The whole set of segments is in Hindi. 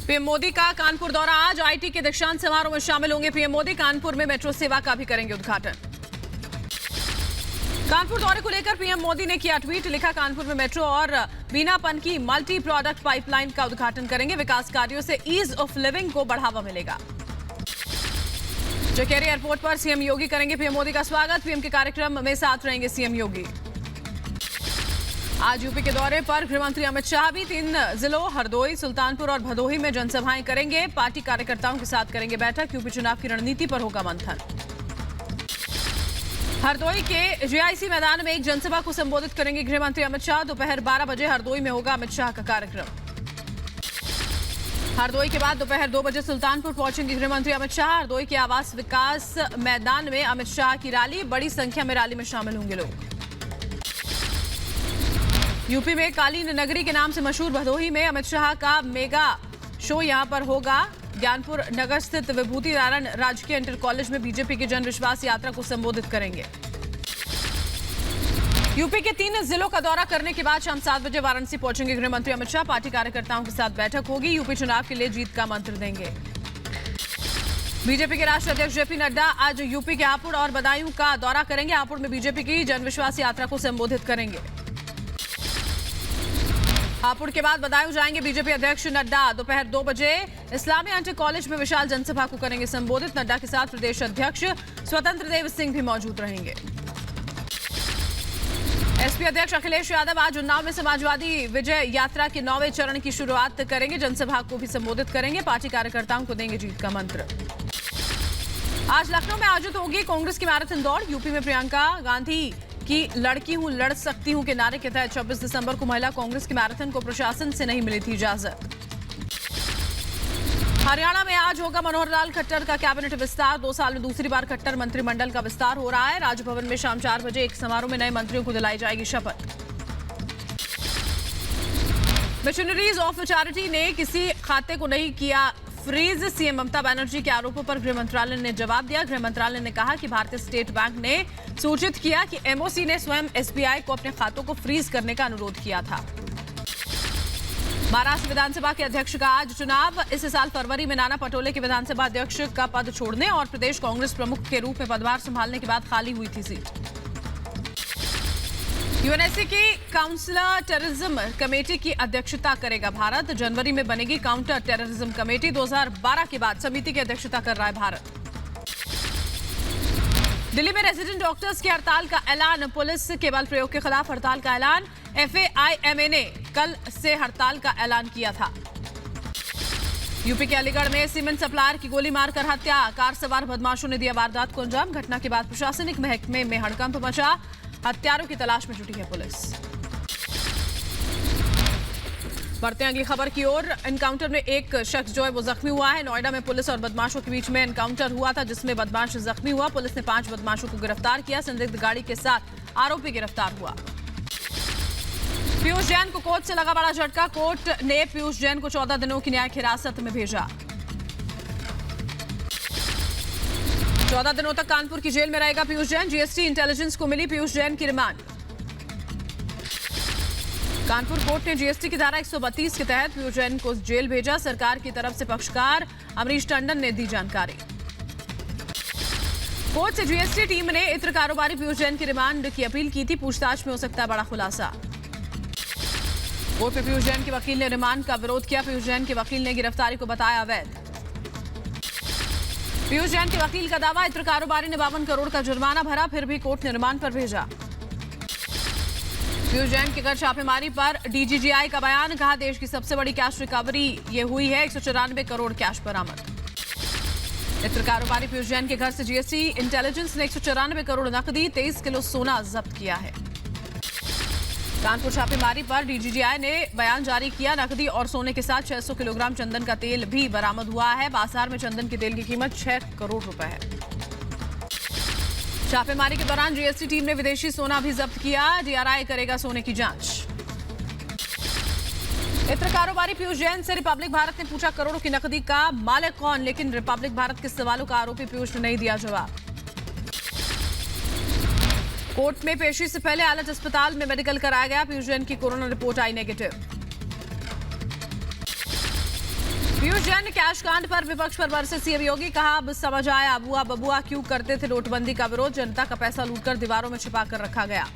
पीएम मोदी का कानपुर दौरा आज। आईटी के दीक्षांत समारोह में शामिल होंगे पीएम मोदी। कानपुर में मेट्रो सेवा का भी करेंगे उद्घाटन। कानपुर दौरे को लेकर पीएम मोदी ने किया ट्वीट, लिखा कानपुर में मेट्रो और बीनापन की मल्टी प्रोडक्ट पाइपलाइन का उद्घाटन करेंगे। विकास कार्यों से ईज ऑफ लिविंग को बढ़ावा मिलेगा। चकेरी एयरपोर्ट पर सीएम योगी करेंगे पीएम मोदी का स्वागत। पीएम के कार्यक्रम में साथ रहेंगे सीएम योगी। आज यूपी के दौरे पर गृहमंत्री अमित शाह भी 3 जिलों हरदोई, सुल्तानपुर और भदोही में जनसभाएं करेंगे। पार्टी कार्यकर्ताओं के साथ करेंगे बैठक। यूपी चुनाव की रणनीति पर होगा मंथन। हरदोई के जीआईसी मैदान में एक जनसभा को संबोधित करेंगे गृहमंत्री अमित शाह। दोपहर 12 बजे हरदोई में होगा अमित शाह का कार्यक्रम। हरदोई के बाद दोपहर 2 बजे सुल्तानपुर पहुंचेंगे गृहमंत्री अमित शाह। हरदोई के आवास विकास मैदान में अमित शाह की रैली। बड़ी संख्या में रैली में शामिल होंगे लोग। यूपी में कालीन नगरी के नाम से मशहूर भदोही में अमित शाह का मेगा शो यहां पर होगा। ज्ञानपुर नगर स्थित विभूति नारायण राजकीय इंटर कॉलेज में बीजेपी की जन विश्वास यात्रा को संबोधित करेंगे। यूपी के 3 जिलों का दौरा करने के बाद शाम 7 बजे वाराणसी पहुंचेंगे गृहमंत्री अमित शाह। पार्टी कार्यकर्ताओं के साथ बैठक होगी। यूपी चुनाव के लिए जीत का मंत्र देंगे। बीजेपी के राष्ट्रीय अध्यक्ष जेपी नड्डा आज यूपी के हापुड़ और बदायूं का दौरा करेंगे। हापुड़ में बीजेपी की जन विश्वास यात्रा को संबोधित करेंगे। हापुड़ के बाद बदायूं जाएंगे बीजेपी अध्यक्ष नड्डा। दोपहर 2 बजे इस्लामी इंटर कॉलेज में विशाल जनसभा को करेंगे संबोधित। नड्डा के साथ प्रदेश अध्यक्ष स्वतंत्र देव सिंह भी मौजूद रहेंगे। एसपी अध्यक्ष अखिलेश यादव आज उन्नाव में समाजवादी विजय यात्रा के 9वें चरण की शुरुआत करेंगे। जनसभा को भी संबोधित करेंगे। पार्टी कार्यकर्ताओं को देंगे जीत का मंत्र। आज लखनऊ में आयोजित होगी कांग्रेस की मैराथन दौड़। यूपी में प्रियंका गांधी की लड़की हूं लड़ सकती हूं के नारे के तहत 26 दिसंबर को महिला कांग्रेस की मैराथन को प्रशासन से नहीं मिली थी इजाजत। हरियाणा में आज होगा मनोहर लाल खट्टर का कैबिनेट विस्तार। 2 साल में दूसरी बार खट्टर मंत्रिमंडल का विस्तार हो रहा है। राजभवन में शाम 4 बजे एक समारोह में नए मंत्रियों को दिलाई जाएगी शपथ। मिशनरीज ऑफ चैरिटी ने किसी खाते को नहीं किया फ्रीज। सीएम ममता बनर्जी के आरोपों पर गृह मंत्रालय ने जवाब दिया। गृह मंत्रालय ने कहा कि भारतीय स्टेट बैंक ने सूचित किया कि एमओसी ने स्वयं एसबीआई को अपने खातों को फ्रीज करने का अनुरोध किया था। महाराष्ट्र विधानसभा के अध्यक्ष का आज चुनाव। इस साल फरवरी में नाना पटोले के विधानसभा अध्यक्ष का पद छोड़ने और प्रदेश कांग्रेस प्रमुख के रूप में पदभार संभालने के बाद खाली हुई थी सीट। यूएनएससी की काउंसलर टेररिज्म कमेटी की अध्यक्षता करेगा भारत। जनवरी में बनेगी काउंटर टेररिज्म कमेटी। 2012 के बाद समिति की अध्यक्षता कर रहा है भारत। दिल्ली में रेजिडेंट डॉक्टर्स की हड़ताल का ऐलान। पुलिस के बल प्रयोग के खिलाफ हड़ताल का ऐलान। एफएआईएमए ने कल से हड़ताल का ऐलान किया था। यूपी के अलीगढ़ में सीमेंट सप्लायर की गोली मारकर हत्या। कार सवार बदमाशों ने दिया वारदात को अंजाम। घटना के बाद प्रशासनिक महकमे में हड़कंप मचा। हत्यारों की तलाश में जुटी है पुलिस। बढ़ते हैं अगली खबर की ओर। एनकाउंटर में एक शख्स जो है वो जख्मी हुआ है। नोएडा में पुलिस और बदमाशों के बीच में एनकाउंटर हुआ था जिसमें बदमाश जख्मी हुआ। पुलिस ने 5 बदमाशों को गिरफ्तार किया। संदिग्ध गाड़ी के साथ आरोपी गिरफ्तार हुआ। पीयूष जैन को कोर्ट से लगा बड़ा झटका। कोर्ट ने पीयूष जैन को 14 दिनों की न्यायिक हिरासत में भेजा। 14 दिनों तक कानपुर की जेल में रहेगा पीयूष जैन। जीएसटी इंटेलिजेंस को मिली पीयूष जैन की रिमांड। कानपुर कोर्ट ने जीएसटी की धारा 132 के तहत पीयूष जैन को जेल भेजा। सरकार की तरफ से पक्षकार अमरीश टंडन ने दी जानकारी। कोर्ट से जीएसटी टीम ने इत्र कारोबारी पीयूष जैन की रिमांड की अपील की थी। पूछताछ में हो सकता है बड़ा खुलासा। कोर्ट में पीयूष जैन के वकील ने रिमांड का विरोध किया। पीयूष जैन के वकील ने गिरफ्तारी को बताया अवैध। पीयूष जैन के वकील का दावा, इत्र कारोबारी ने 52 करोड़ का जुर्माना भरा फिर भी कोर्ट ने रिमांड पर भेजा। पीयूष जैन के घर छापेमारी पर डीजीजीआई का बयान। कहा देश की सबसे बड़ी कैश रिकवरी ये हुई है। 194 करोड़ कैश बरामद। इत्र कारोबारी पीयूष जैन के घर से जीएसटी इंटेलिजेंस ने 194 करोड़ नकदी 23 किलो सोना जब्त किया है। कानपुर छापेमारी पर डीजीजीआई ने बयान जारी किया। नकदी और सोने के साथ 600 किलोग्राम चंदन का तेल भी बरामद हुआ है। बाजार में चंदन के तेल की कीमत 6 करोड़ रुपए है। छापेमारी के दौरान जीएसटी टीम ने विदेशी सोना भी जब्त किया। डीआरआई करेगा सोने की जांच। इत्र कारोबारी पीयूष जैन से रिपब्लिक भारत ने पूछा करोड़ों की नकदी का मालिक कौन, लेकिन रिपब्लिक भारत के सवालों का आरोपी पीयूष ने नहीं दिया जवाब। कोर्ट में पेशी से पहले आलट अस्पताल में मेडिकल कराया गया। पीयूष जैन की कोरोना रिपोर्ट आई नेगेटिव। पीयूष पीयूष जैन ने कैश कांड पर विपक्ष पर बरसे सीएम योगी, कहा अब समझ आया अबुआ बबुआ क्यों करते थे नोटबंदी का विरोध, जनता का पैसा लूटकर दीवारों में छिपा कर रखा गया।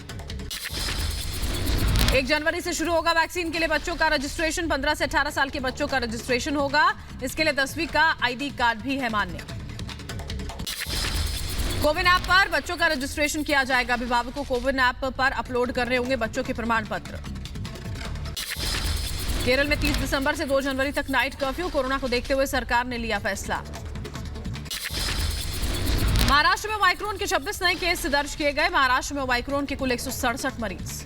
1 जनवरी से शुरू होगा वैक्सीन के लिए बच्चों का रजिस्ट्रेशन, 15 से 18 साल के बच्चों का रजिस्ट्रेशन होगा। इसके लिए 10वीं का आईडी कार्ड भी है मान्य। कोविन ऐप पर बच्चों का रजिस्ट्रेशन किया जाएगा, अभिभावकों को कोविन ऐप पर अपलोड करने होंगे बच्चों के प्रमाण पत्र। केरल में 30 दिसंबर से 2 जनवरी तक नाइट कर्फ्यू, कोरोना को देखते हुए सरकार ने लिया फैसला। महाराष्ट्र में ओमाइक्रोन के 26 नए केस दर्ज किए गए, महाराष्ट्र में ओमाइक्रोन के कुल 167 मरीज।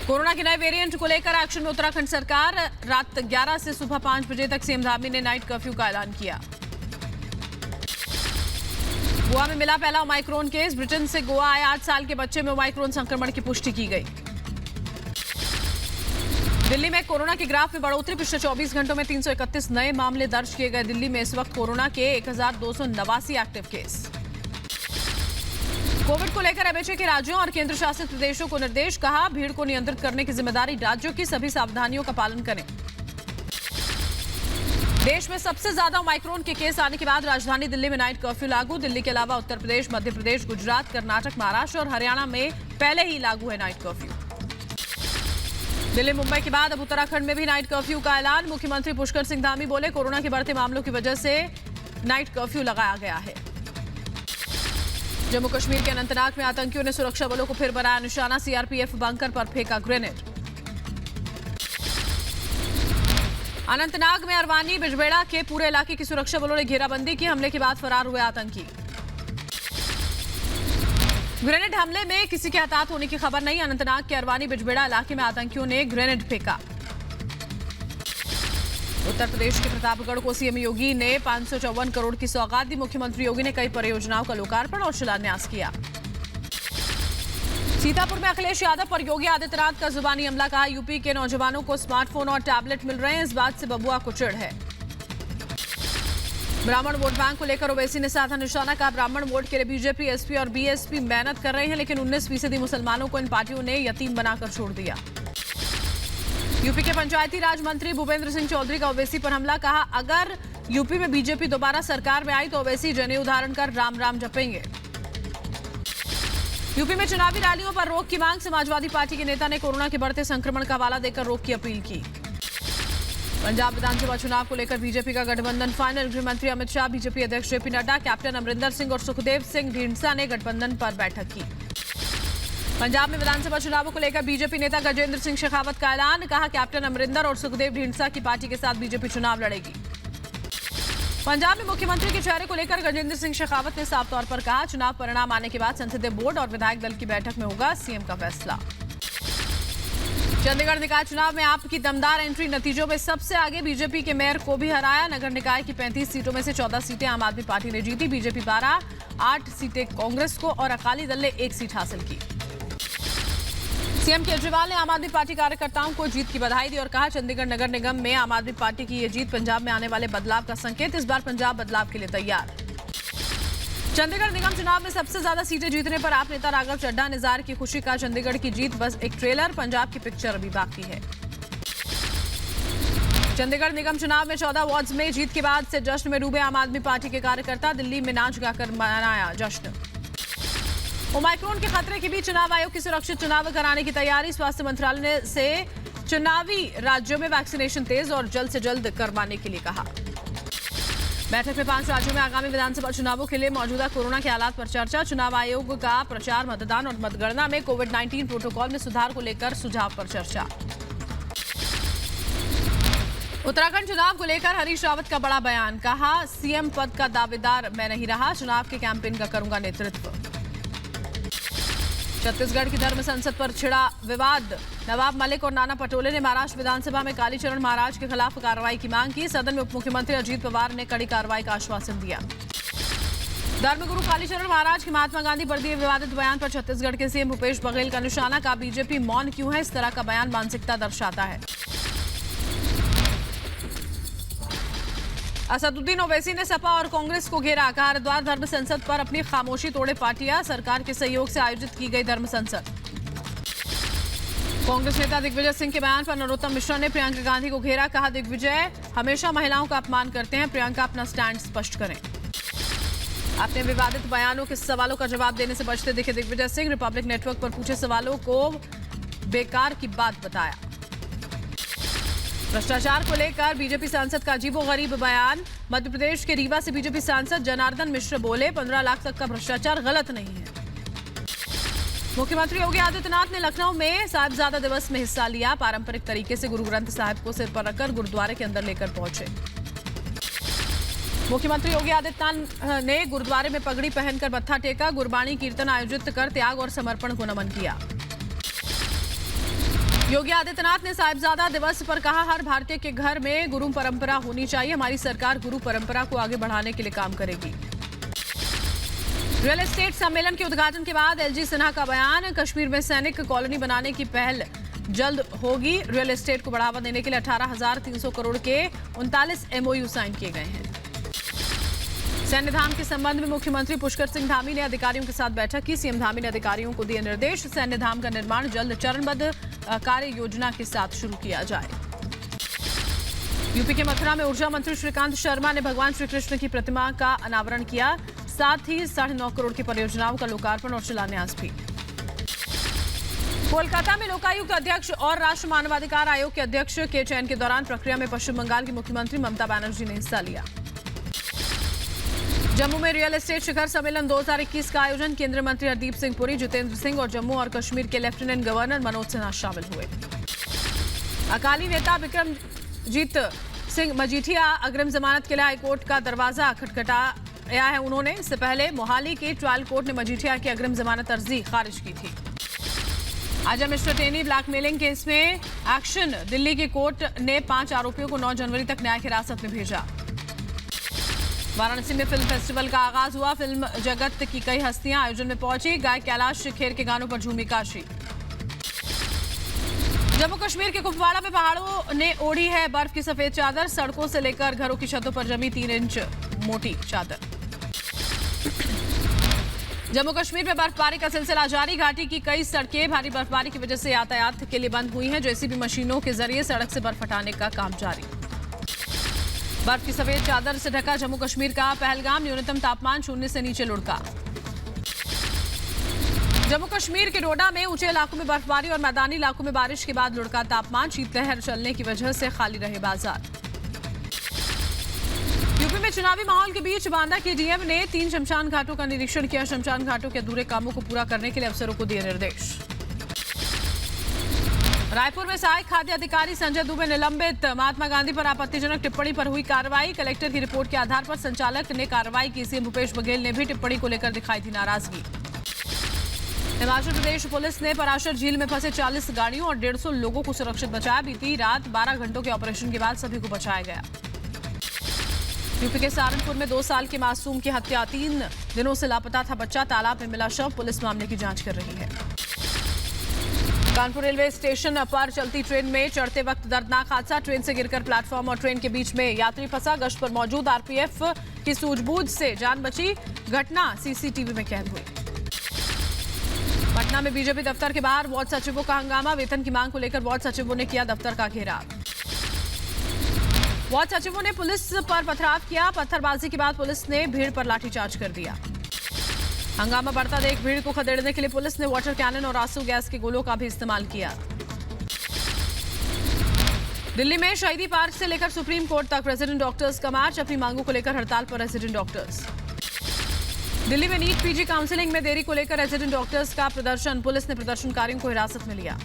कोरोना के नए वेरिएंट को लेकर एक्शन में उत्तराखंड सरकार, रात 11 से सुबह 5 बजे तक सीएम धामी ने नाइट कर्फ्यू का ऐलान किया। गोवा में मिला पहला ओमाइक्रोन केस, ब्रिटेन से गोवा आए 8 साल के बच्चे में ओमाइक्रोन संक्रमण की पुष्टि की गई। दिल्ली में कोरोना के ग्राफ में बढ़ोतरी, पिछले 24 घंटों में 331 नए मामले दर्ज किए गए। दिल्ली में इस वक्त कोरोना के 1289 एक्टिव केस। कोविड को लेकर एमएचए के राज्यों और केंद्र शासित प्रदेशों को निर्देश, कहा भीड़ को नियंत्रित करने की जिम्मेदारी राज्यों की, सभी सावधानियों का पालन करें। देश में सबसे ज्यादा ओमाइक्रोन के केस आने के बाद राजधानी दिल्ली में नाइट कर्फ्यू लागू, दिल्ली के अलावा उत्तर प्रदेश, मध्य प्रदेश, गुजरात, कर्नाटक, महाराष्ट्र और हरियाणा में पहले ही लागू है नाइट कर्फ्यू। दिल्ली मुंबई के बाद अब उत्तराखंड में भी नाइट कर्फ्यू का ऐलान, मुख्यमंत्री पुष्कर सिंह धामी बोले कोरोना के बढ़ते मामलों की वजह से नाइट कर्फ्यू लगाया गया है। जम्मू कश्मीर के अनंतनाग में आतंकियों ने सुरक्षा बलों को फिर बनाया निशाना, सीआरपीएफ बंकर पर फेंका ग्रेनेड। अनंतनाग में अरवानी बिजबेड़ा के पूरे इलाके की सुरक्षा बलों ने घेराबंदी की, हमले के बाद फरार हुए आतंकी। ग्रेनेड हमले में किसी के हताहत होने की खबर नहीं, अनंतनाग के अरवानी बिजबेड़ा इलाके में आतंकियों ने ग्रेनेड फेंका। उत्तर प्रदेश के प्रतापगढ़ को सीएम योगी ने 554 करोड़ की सौगात दी, मुख्यमंत्री योगी ने कई परियोजनाओं का लोकार्पण और शिलान्यास किया। सीतापुर में अखिलेश यादव पर योगी आदित्यनाथ का जुबानी हमला, कहा यूपी के नौजवानों को स्मार्टफोन और टैबलेट मिल रहे हैं, इस बात से बबुआ को चिढ़ है। ब्राह्मण वोट बैंक को लेकर ओवैसी ने साधा निशाना, कहा ब्राह्मण वोट के लिए बीजेपी, एसपी और बीएसपी मेहनत कर रहे हैं, लेकिन 19% मुसलमानों को इन पार्टियों ने यतीम बनाकर छोड़ दिया। यूपी के पंचायती राज मंत्री भूपेंद्र सिंह चौधरी का ओवैसी पर हमला, कहा अगर यूपी में बीजेपी दोबारा सरकार में आई तो ओवैसी जनेऊ धारण कर राम राम जपेंगे। यूपी में चुनावी रैलियों पर रोक की मांग, समाजवादी पार्टी के नेता ने कोरोना के बढ़ते संक्रमण का हवाला देकर रोक की अपील की। पंजाब विधानसभा चुनाव को लेकर बीजेपी का गठबंधन फाइनल, गृह मंत्री अमित शाह, बीजेपी अध्यक्ष जेपी नड्डा, कैप्टन अमरिंदर सिंह और सुखदेव सिंह ढींढसा ने गठबंधन पर बैठक की। पंजाब में विधानसभा चुनावों को लेकर बीजेपी नेता गजेंद्र सिंह शेखावत का ऐलान, कहा कैप्टन अमरिंदर और सुखदेव ढींढसा की पार्टी के साथ बीजेपी चुनाव लड़ेगी। पंजाब में मुख्यमंत्री के चेहरे को लेकर गजेंद्र सिंह शेखावत ने साफ तौर पर कहा चुनाव परिणाम आने के बाद संसदीय बोर्ड और विधायक दल की बैठक में होगा सीएम का फैसला। चंडीगढ़ निकाय चुनाव में आप की दमदार एंट्री, नतीजों में सबसे आगे बीजेपी के मेयर को भी हराया, नगर निकाय की 35 सीटों में से 14 सीटें आम आदमी पार्टी ने जीती, बीजेपी 12, 8 सीटें कांग्रेस को और अकाली दल ने 1 सीट हासिल की। सीएम केजरीवाल ने आम आदमी पार्टी कार्यकर्ताओं को जीत की बधाई दी और कहा चंडीगढ़ नगर निगम में आम आदमी पार्टी की ये जीत पंजाब में आने वाले बदलाव का संकेत, इस बार पंजाब बदलाव के लिए तैयार। चंडीगढ़ निगम चुनाव में सबसे ज्यादा सीटें जीतने पर आप नेता राघव चड्ढा ने इज़हार की खुशी का, चंडीगढ़ की जीत बस एक ट्रेलर, पंजाब की पिक्चर अभी बाकी है। चंडीगढ़ निगम चुनाव में 14 वार्ड्स में जीत के बाद से जश्न में डूबे आम आदमी पार्टी के कार्यकर्ता, दिल्ली में नाच गाकर मनाया जश्न। ओमाइक्रोन के खतरे के बीच चुनाव आयोग की सुरक्षित चुनाव कराने की तैयारी, स्वास्थ्य मंत्रालय से चुनावी राज्यों में वैक्सीनेशन तेज और जल्द से जल्द करवाने के लिए कहा। बैठक में 5 राज्यों में आगामी विधानसभा चुनावों के लिए मौजूदा कोरोना के हालात पर चर्चा, चुनाव आयोग का प्रचार, मतदान और मतगणना में कोविड-19 प्रोटोकॉल में सुधार को लेकर सुझाव पर चर्चा। उत्तराखंड चुनाव को लेकर हरीश रावत का बड़ा बयान, कहा सीएम पद का दावेदार मैं नहीं रहा, चुनाव के कैंपेन का करूंगा नेतृत्व। छत्तीसगढ़ की धर्म संसद पर छिड़ा विवाद, नवाब मलिक और नाना पटोले ने महाराष्ट्र विधानसभा में कालीचरण महाराज के खिलाफ कार्रवाई की मांग की, सदन में उप मुख्यमंत्री अजीत पवार ने कड़ी कार्रवाई का आश्वासन दिया। धर्मगुरु कालीचरण महाराज के महात्मा गांधी पर दिए विवादित बयान पर छत्तीसगढ़ के सीएम भूपेश बघेल का निशाना, का बीजेपी मौन क्यों है, इस तरह का बयान मानसिकता दर्शाता है। असदुद्दीन ओवैसी ने सपा और कांग्रेस को घेरा, कहा हरिद्वार धर्म संसद पर अपनी खामोशी तोड़े पार्टियां, सरकार के सहयोग से आयोजित की गई धर्म संसद। कांग्रेस नेता दिग्विजय सिंह के बयान पर नरोत्तम मिश्रा ने प्रियंका गांधी को घेरा। कहा, दिग्विजय हमेशा महिलाओं का अपमान करते हैं, प्रियंका अपना स्टैंड स्पष्ट करें। अपने विवादित बयानों के सवालों का जवाब देने से बचते दिखे दिग्विजय सिंह। रिपब्लिक नेटवर्क पर पूछे सवालों को बेकार की बात बताया। भ्रष्टाचार को लेकर बीजेपी सांसद का अजीबोगरीब बयान। मध्य प्रदेश के रीवा से बीजेपी सांसद जनार्दन मिश्र बोले, 15 लाख तक का भ्रष्टाचार गलत नहीं है। मुख्यमंत्री योगी आदित्यनाथ ने लखनऊ में साहिबजादा दिवस में हिस्सा लिया। पारंपरिक तरीके से गुरु ग्रंथ साहिब को सिर पर रखकर गुरुद्वारे के अंदर लेकर पहुंचे। मुख्यमंत्री योगी आदित्यनाथ ने गुरुद्वारे में पगड़ी पहनकर मत्था टेका। गुरबाणी कीर्तन आयोजित कर त्याग और समर्पण को नमन किया। योगी आदित्यनाथ ने साहिबजादा दिवस पर कहा, हर भारतीय के घर में गुरु परंपरा होनी चाहिए। हमारी सरकार गुरु परंपरा को आगे बढ़ाने के लिए काम करेगी। रियल एस्टेट सम्मेलन के उद्घाटन के बाद एलजी सिन्हा का बयान। कश्मीर में सैनिक कॉलोनी बनाने की पहल जल्द होगी। रियल एस्टेट को बढ़ावा देने के लिए 18,300 करोड़ के 39 एमओयू साइन किए गए हैं। सैन्य धाम के संबंध में मुख्यमंत्री पुष्कर सिंह धामी ने अधिकारियों के साथ बैठक की। सीएम धामी ने अधिकारियों को दिए निर्देश। सैन्य धाम का निर्माण जल्द चरणबद्ध कार्य योजना के साथ शुरू किया जाए। यूपी के मथुरा में ऊर्जा मंत्री श्रीकांत शर्मा ने भगवान श्री कृष्ण की प्रतिमा का अनावरण किया। साथ ही 9.5 करोड़ की परियोजनाओं का लोकार्पण और शिलान्यास भी। कोलकाता में लोकायुक्त अध्यक्ष और राष्ट्रीय मानवाधिकार आयोग के अध्यक्ष के चयन के दौरान प्रक्रिया में पश्चिम बंगाल की मुख्यमंत्री ममता बनर्जी ने हिस्सा लिया। जम्मू में रियल एस्टेट शिखर सम्मेलन 2021 का आयोजन। केंद्रीय मंत्री हरदीप सिंह पुरी, जितेंद्र सिंह और जम्मू और कश्मीर के लेफ्टिनेंट गवर्नर मनोज सिन्हा शामिल हुए। अकाली नेता विक्रमजीत सिंह मजीठिया अग्रिम जमानत के लिए हाईकोर्ट का दरवाजा खटखटाया है। उन्होंने इससे पहले मोहाली के ट्रायल कोर्ट ने मजीठिया की अग्रिम जमानत अर्जी खारिज की थी। आजा मिश्रा टेनी ब्लैकमेलिंग केस में एक्शन। दिल्ली की कोर्ट ने 5 आरोपियों को 9 जनवरी तक न्यायिक हिरासत में भेजा। वाराणसी में फिल्म फेस्टिवल का आगाज हुआ। फिल्म जगत की कई हस्तियां आयोजन में पहुंची। गायक कैलाश खेर के गानों पर झूमी काशी। जम्मू कश्मीर के कुपवाड़ा में पहाड़ों ने ओढ़ी है बर्फ की सफेद चादर। सड़कों से लेकर घरों की छतों पर जमी 3 इंच मोटी चादर। जम्मू कश्मीर में बर्फबारी का सिलसिला जारी। घाटी की कई सड़कें भारी बर्फबारी की वजह से यातायात के लिए बंद हुई हैं। जेसीबी मशीनों के जरिए सड़क से बर्फ हटाने का काम जारी। बर्फ की सफेद चादर से ढका जम्मू कश्मीर का पहलगाम। न्यूनतम तापमान 0 से नीचे लुढ़का। जम्मू कश्मीर के डोडा में ऊंचे इलाकों में बर्फबारी और मैदानी इलाकों में बारिश के बाद लुढ़का तापमान। शीतलहर चलने की वजह से खाली रहे बाजार। यूपी में चुनावी माहौल के बीच बांदा के डीएम ने 3 शमशान घाटों का निरीक्षण किया। शमशान घाटों के अधूरे कामों को पूरा करने के लिए अफसरों को दिए निर्देश। रायपुर में सहायक खाद्य अधिकारी संजय दुबे निलंबित। महात्मा गांधी पर आपत्तिजनक टिप्पणी पर हुई कार्रवाई। कलेक्टर की रिपोर्ट के आधार पर संचालक ने कार्रवाई की। सीएम भूपेश बघेल ने भी टिप्पणी को लेकर दिखाई थी नाराजगी। हिमाचल प्रदेश पुलिस ने पराशर झील में फंसे 40 गाड़ियों और 150 लोगों को सुरक्षित बचाया। बीती रात 12 घंटों के ऑपरेशन के बाद सभी को बचाया गया। यूपी के सहारनपुर में 2 साल के मासूम की हत्या। 3 दिनों से लापता था बच्चा। तालाब में मिला शव। पुलिस मामले की जांच कर रही है। कानपुर रेलवे स्टेशन पर चलती ट्रेन में चढ़ते वक्त दर्दनाक हादसा। ट्रेन से गिरकर प्लेटफॉर्म और ट्रेन के बीच में यात्री फंसा। गश्त पर मौजूद आरपीएफ की सूझबूझ से जान बची। घटना सीसीटीवी में कैद हुई। पटना में बीजेपी दफ्तर के बाहर वार्ड सचिवों का हंगामा। वेतन की मांग को लेकर वार्ड सचिवों ने किया दफ्तर का घेराव। वार्ड सचिवों ने पुलिस पर पथराव किया। पत्थरबाजी के बाद पुलिस ने भीड़ पर लाठीचार्ज कर दिया। हंगामा बढ़ता देख भीड़ को खदेड़ने के लिए पुलिस ने वाटर कैनन और आंसू गैस के गोलों का भी इस्तेमाल किया। दिल्ली में शहीदी पार्क से लेकर सुप्रीम कोर्ट तक रेजिडेंट डॉक्टर्स का मार्च। अपनी मांगों को लेकर हड़ताल पर रेजिडेंट डॉक्टर्स। दिल्ली में नीट पीजी काउंसलिंग में देरी को लेकर रेजिडेंट डॉक्टर्स का प्रदर्शन। पुलिस ने प्रदर्शनकारियों को हिरासत में लिया।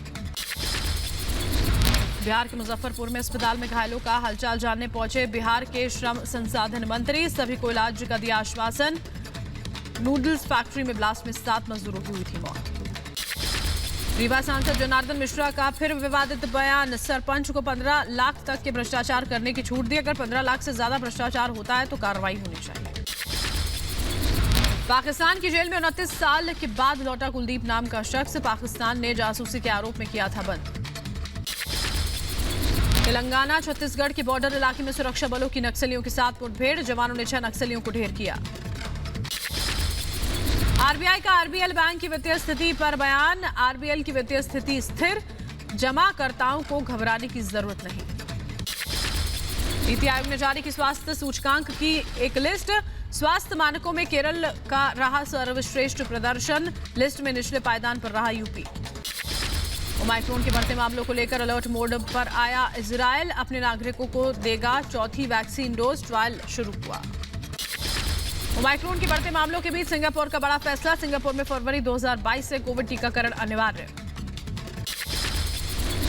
बिहार के मुजफ्फरपुर में अस्पताल में घायलों का हालचाल जानने पहुंचे बिहार के श्रम संसाधन मंत्री। सभी को इलाज का दिया आश्वासन। नूडल्स फैक्ट्री में ब्लास्ट में 7 मजदूरों की हुई थी मौत। रीवा सांसद जनार्दन मिश्रा का फिर विवादित बयान। सरपंच को 15 लाख तक के भ्रष्टाचार करने की छूट दी। अगर 15 लाख से ज्यादा भ्रष्टाचार होता है तो कार्रवाई होनी चाहिए। पाकिस्तान की जेल में 29 साल के बाद लौटा कुलदीप नाम का शख्स। पाकिस्तान ने जासूसी के आरोप में किया था बंद। तेलंगाना छत्तीसगढ़ के बॉर्डर इलाके में सुरक्षा बलों की नक्सलियों के साथ मुठभेड़। जवानों ने 6 नक्सलियों को ढेर किया। आरबीआई का आरबीएल बैंक की वित्तीय स्थिति पर बयान। आरबीएल की वित्तीय स्थिति स्थिर। जमाकर्ताओं को घबराने की जरूरत नहीं। नीति आयोग ने जारी की स्वास्थ्य सूचकांक की एक लिस्ट। स्वास्थ्य मानकों में केरल का रहा सर्वश्रेष्ठ प्रदर्शन। लिस्ट में निचले पायदान पर रहा यूपी। ओमाइक्रोन के बढ़ते मामलों को लेकर अलर्ट मोड पर आया इजरायल। अपने नागरिकों को देगा चौथी वैक्सीन डोज। ट्रायल शुरू हुआ। ओमाइक्रोन के बढ़ते मामलों के बीच सिंगापुर का बड़ा फैसला। सिंगापुर में फरवरी 2022 से कोविड टीकाकरण अनिवार्य।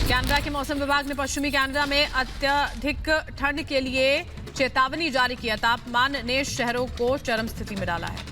कनाडा के मौसम विभाग ने पश्चिमी कनाडा में अत्यधिक ठंड के लिए चेतावनी जारी किया। तापमान ने शहरों को चरम स्थिति में डाला है।